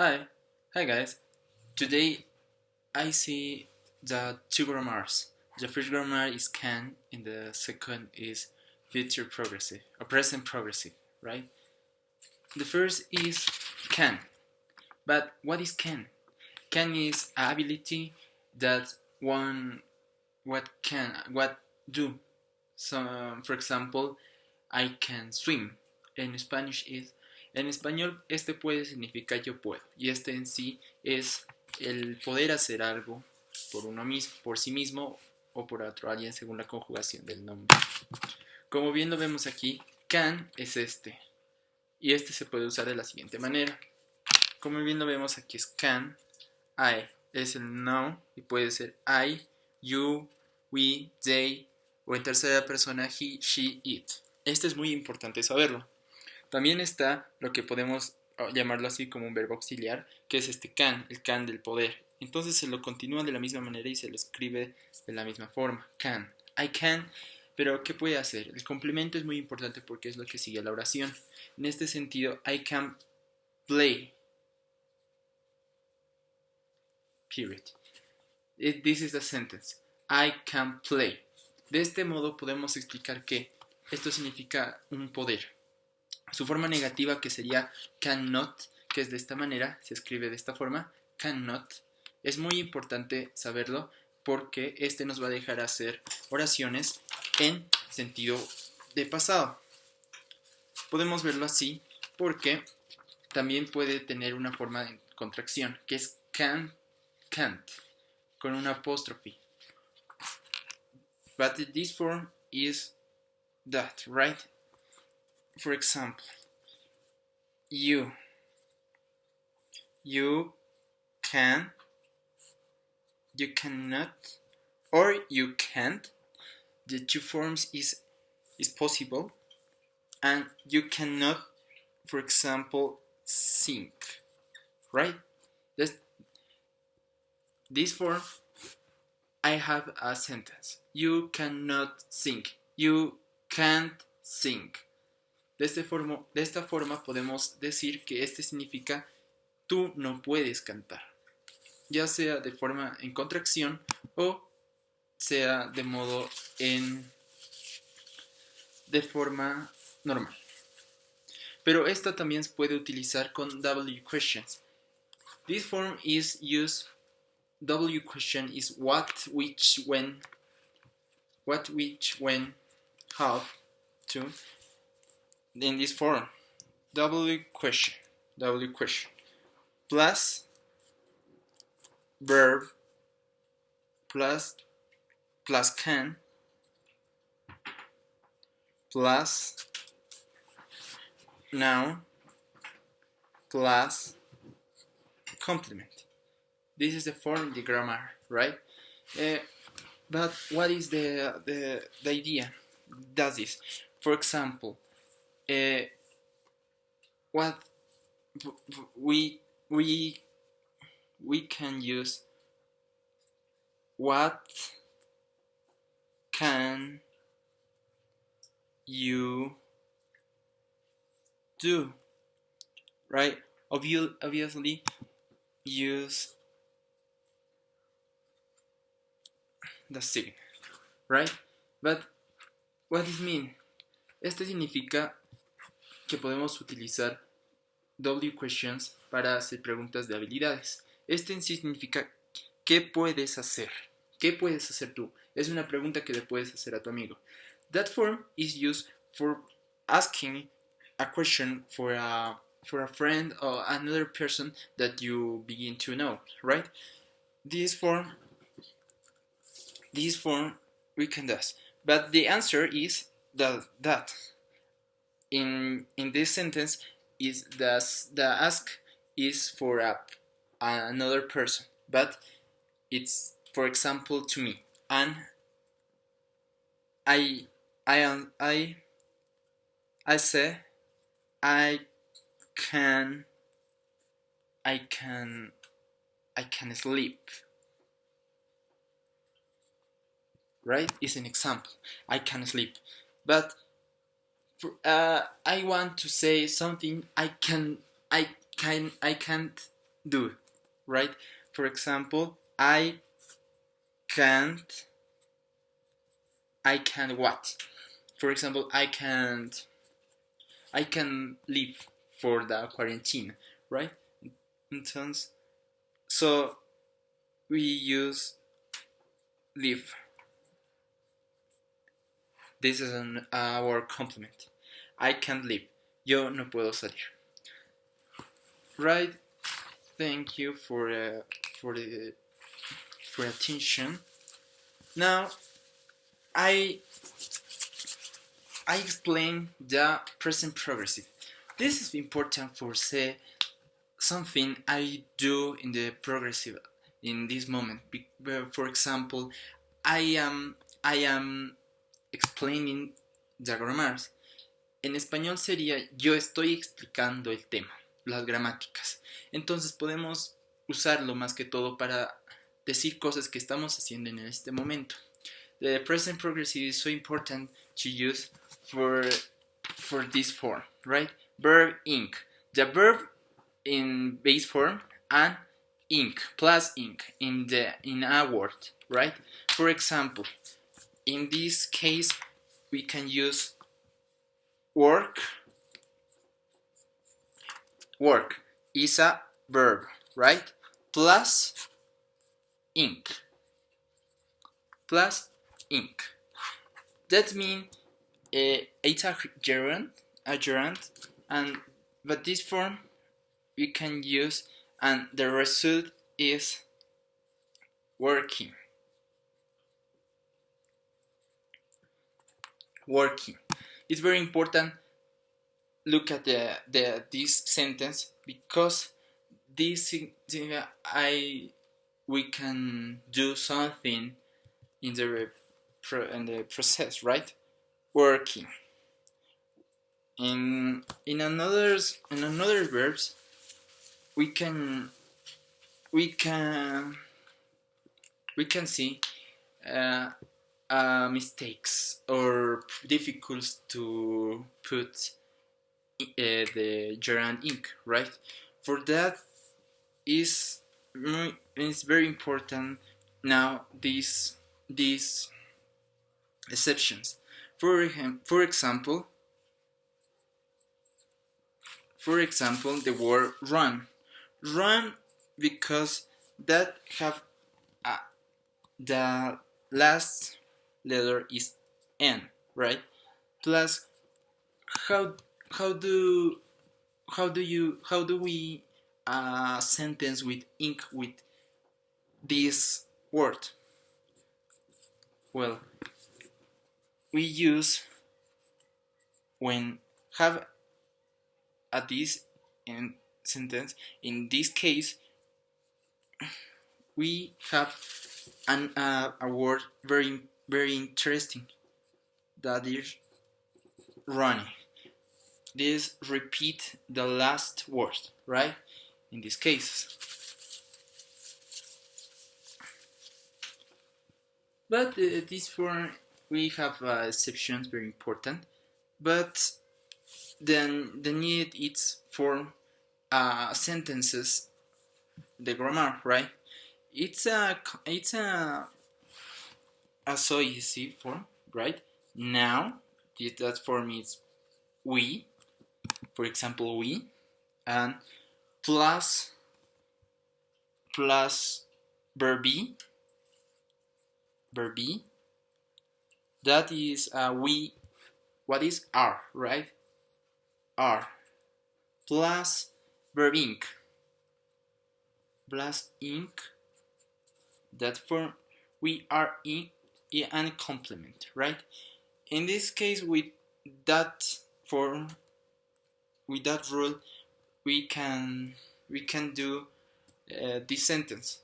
Hi, hi guys. Today I see the two grammars. The first grammar is can and the second is future progressive or present progressive, right? The first is can. But what is can? Can is ability that one what do. So for example, I can swim. En Spanish is En español, este puede significar yo puedo, y este en sí es el poder hacer algo por uno mismo, por sí mismo o por otro alguien según la conjugación del nombre. Como bien lo vemos aquí, can es este, y este se puede usar de la siguiente manera. Como bien lo vemos aquí es can, I es el no, y puede ser I, you, we, they, o en tercera persona he, she, it. Esto es muy importante saberlo. También está lo que podemos llamarlo así como un verbo auxiliar, que es este can, el can del poder. Entonces se lo continúa de la misma manera y se lo escribe de la misma forma, can. I can, pero ¿qué puede hacer? El complemento es muy importante porque es lo que sigue la oración. En este sentido, I can play. Period. This is the sentence. I can play. De este modo podemos explicar que esto significa un poder. Su forma negativa, que sería cannot, que es de esta manera, se escribe de esta forma, cannot. Es muy importante saberlo porque este nos va a dejar hacer oraciones en sentido de pasado. Podemos verlo así porque también puede tener una forma de contracción, que es can, can't, con una apóstrofe. But this form is that, right? For example, you can, you cannot, or you can't. The two forms is possible, and you cannot, for example, sing, right? This form, I have a sentence. You cannot sing. You can't sing. De esta forma podemos decir que este significa tú no puedes cantar, ya sea de forma en contracción o sea de modo de forma normal. Pero esta también se puede utilizar con W questions. This form is used. W question is what, which, when, how, to. In this form, W question, plus verb plus can plus noun plus complement. This is the form, the grammar, right? But what is the idea? Does this, for example, what we can use what can you do, right? Obviously use the sign, right? But what does it mean? Este significa que podemos utilizar W questions para hacer preguntas de habilidades. Este en sí significa ¿qué puedes hacer? ¿Qué puedes hacer tú? Es una pregunta que le puedes hacer a tu amigo. That form is used for asking a question for a friend or another person that you begin to know, right? This form we can do, but the answer is that. In this sentence, is the ask is for another person, but it's, for example, to me, and I say I can sleep, right? It's an example. I can sleep, but I want to say something. I can't do, right? For example, can't I can what? For example, I can live for the quarantine, right? Entonces, so we use live. This is our complement. I can't live. Yo no puedo salir. Right? Thank you for the for attention. Now I explain the present progressive. This is important for say something I do in the progressive in this moment. For example, I am explaining the grammars. En español sería yo estoy explicando el tema, las gramáticas. Entonces podemos usarlo más que todo para decir cosas que estamos haciendo en este momento. The present progressive is so important to use for this form, right? Verb ink. The verb in base form and ink plus ink in a word, right? For example, in this case we can use work. Work is a verb, right? Plus ink. Plus ink. That means it's a gerund, and but this form we can use, and the result is working. Working. It's very important. Look at this sentence because this we can do something in the process, right? Working. In another verbs we can see mistakes or difficult to put the gerund ink, right? For that it's very important now these exceptions. For example, the word run because that have the last letter is n, right? Plus how do we sentence with ink with this word? Well, we use when have a this in sentence. In this case, we have a word very interesting that is running. This repeat the last word, right? In this case. But this form we have exceptions very important. But then the need is for sentences, the grammar, right? It's a so easy form, right? Now that form is we, for example, we, and plus verb be, that is we, what is are, right? Are plus verb ink plus ink, that form we are in and complement, right? In this case, with that form, with that rule, we can do this sentence.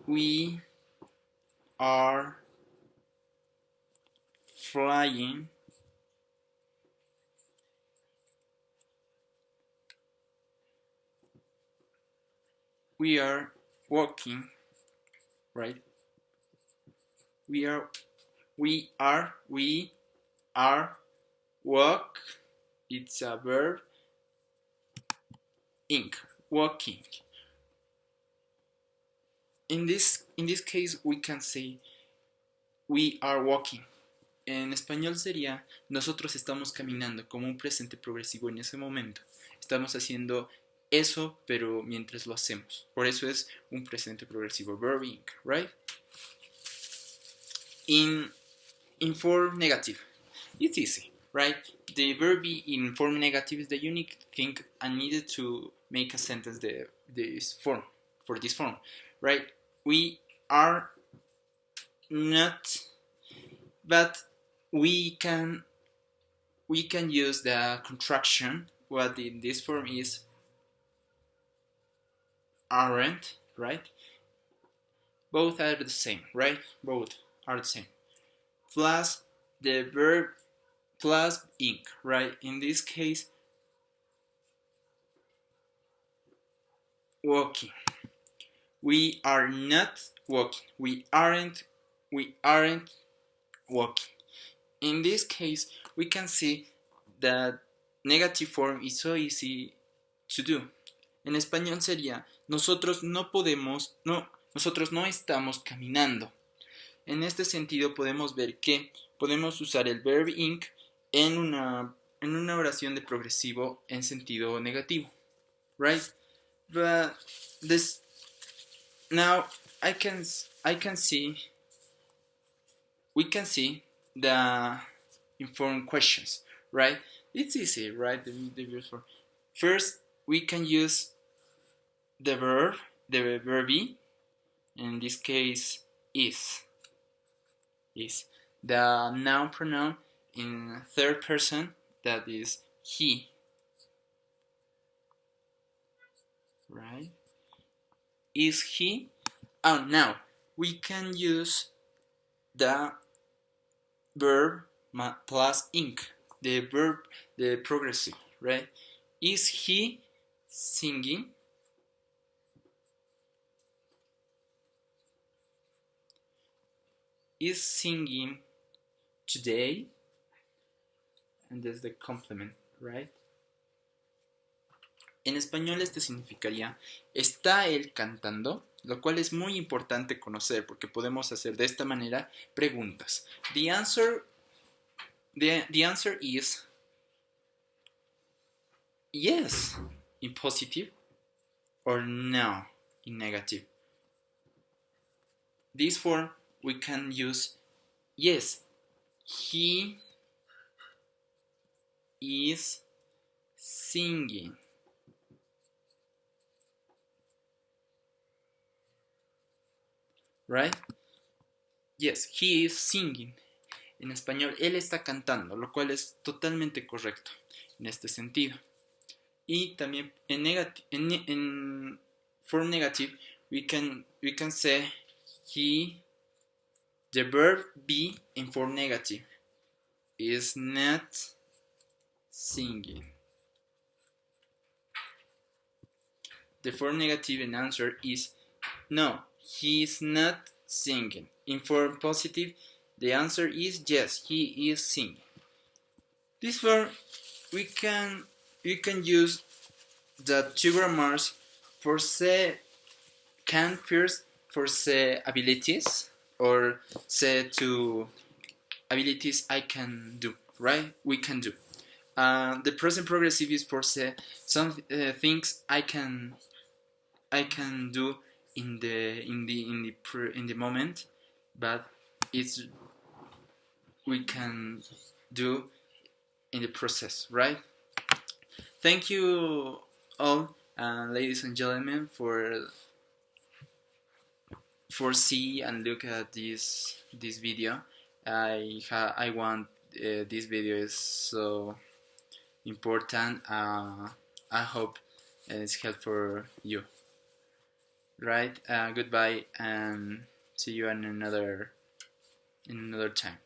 We are flying we are walking, right? We are walk, it's a verb, ink, walking. in this case we can say we are walking. En español sería nosotros estamos caminando, como un presente progresivo en ese momento. Estamos haciendo eso, pero mientras lo hacemos. Por eso es un presente progresivo. Verb ing, right? In form negative, it's easy, right? The verb be in form negative is the unique thing I needed to make a sentence for this form, right? We are not, but we can use the contraction. What in this form is aren't, right? Both are the same, right? Both are the same. Plus the verb plus ing, right? In this case, walking. We are not walking. We aren't walking. In this case, we can see that negative form is so easy to do. En español sería nosotros no estamos caminando. En este sentido podemos ver que podemos usar el verb ing en una oración de progresivo en sentido negativo, right? But this now we can see the informed questions, right? It's easy, right? The first we can use the verb be, in this case is the noun pronoun in third person, that is he, right? Is he? Oh, now we can use the verb plus ing, the progressive, right? Is he singing? Is singing today? And that's the complement, right? En español este significaría ¿está él cantando? Lo cual es muy importante conocer porque podemos hacer de esta manera preguntas. The answer is yes in positive or no in negative. This form we can use yes, he is singing. Right? Yes, he is singing. En español, él está cantando, lo cual es totalmente correcto en este sentido. Y también en form negative, we can say the verb be in form negative is not singing. The form negative in answer is no, he is not singing. In form positive, the answer is yes, he is singing. This form we can use the two grammars for say can first for say abilities or say to abilities I can do, right? We can do. The present progressive is for say some things I can do in the moment, but it's we can do in the process, right? Thank you all, ladies and gentlemen, for see and look at this video. I want this video is so important. I hope it's helpful for you. Right? Goodbye and see you in another time.